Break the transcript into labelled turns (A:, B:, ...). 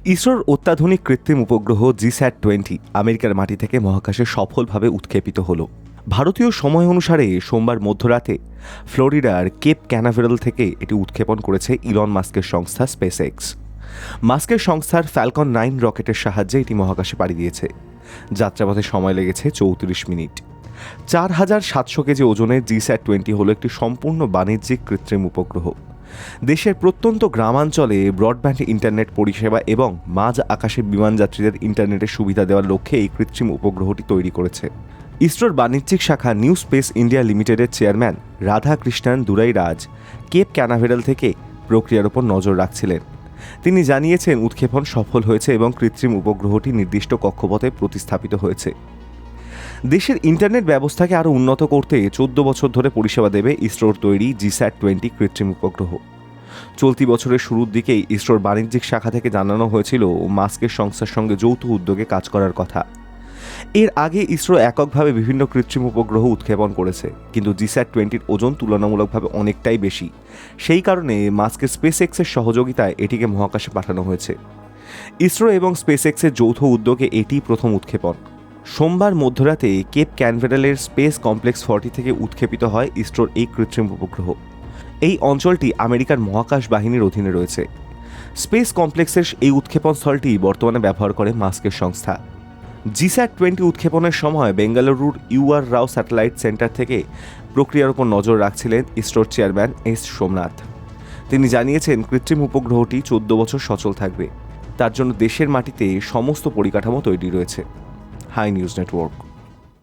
A: ইসরোর অত্যাধুনিক কৃত্রিম উপগ্রহ জিস্যাট-20 আমেরিকার মাটি থেকে মহাকাশে সফলভাবে উৎক্ষেপিত হল। ভারতীয় সময় অনুসারে সোমবার মধ্যরাতে ফ্লোরিডার কেপ ক্যানাভেরাল থেকে এটি উৎক্ষেপণ করেছে ইলন মাস্কের সংস্থা স্পেসএক্স। মাস্কের সংস্থার ফ্যালকন 9 রকেটের সাহায্যে এটি মহাকাশে পাড়ি দিয়েছে। যাত্রাপথে সময় লেগেছে 34 মিনিট। 4700 কেজি ওজনের জিস্যাট-20 হল একটি সম্পূর্ণ বাণিজ্যিক কৃত্রিম উপগ্রহ। দেশের প্রত্যন্ত গ্রামাঞ্চলে ব্রডব্যান্ড ইন্টারনেট পরিষেবা এবং মাঝ আকাশে বিমান যাত্রীদের ইন্টারনেটের সুবিধা দেওয়ার লক্ষ্যে এই কৃত্রিম উপগ্রহটি তৈরি করেছে। ইসরোর বাণিজ্যিক শাখা নিউ স্পেস ইন্ডিয়া লিমিটেডের chairman Radhakrishnan Durairaj Cape Canaveral থেকে প্রক্রিয়ার ওপর নজর রাখছিলেন। তিনি জানিয়েছেন, উৎক্ষেপণ সফল হয়েছে এবং কৃত্রিম উপগ্রহটি নির্দিষ্ট কক্ষপথে প্রতিস্থাপিত হয়েছে। দেশের ইন্টারনেট ব্যবস্থাকে আরও উন্নত করতে 14 বছর ধরে পরিষেবা দেবে ইসরোর তৈরি জিস্যাট-20 কৃত্রিম উপগ্রহ। চলতি বছরের শুরুর দিকেই ইসরোর বাণিজ্যিক শাখা থেকে জানানো হয়েছিল মাস্কের সংস্থার সঙ্গে যৌথ উদ্যোগে কাজ করার কথা। এর আগে ইসরো এককভাবে বিভিন্ন কৃত্রিম উপগ্রহ উৎক্ষেপণ করেছে, কিন্তু জিস্যাট-20-র ওজন তুলনামূলকভাবে অনেকটাই বেশি। সেই কারণে মাস্কের স্পেসএক্সের সহযোগিতায় এটিকে মহাকাশে পাঠানো হয়েছে। ইসরো এবং স্পেসএক্সের যৌথ উদ্যোগে এটি প্রথম উৎক্ষেপণ। সোমবার মধ্যরাতে কেপ ক্যানভেরালের স্পেস কমপ্লেক্স 40 থেকে উৎক্ষেপিত হয় ইসরোর এই কৃত্রিম উপগ্রহ। এই অঞ্চলটি আমেরিকার মহাকাশ বাহিনীর অধীনে রয়েছে। স্পেস কমপ্লেক্সের এই উৎক্ষেপণ স্থলটি বর্তমানে ব্যবহার করে মাস্কের সংস্থা। জিস্যাট-20 উৎক্ষেপণের সময় বেঙ্গালুরুর ইউআর রাও স্যাটেলাইট সেন্টার থেকে প্রক্রিয়ার উপর নজর রাখছিলেন ইসরোর চেয়ারম্যান এস সোমনাথ। তিনি জানিয়েছেন, কৃত্রিম উপগ্রহটি 14 বছর সচল থাকবে। তার জন্য দেশের মাটিতে সমস্ত পরিকাঠামো তৈরি রয়েছে। Hi News network.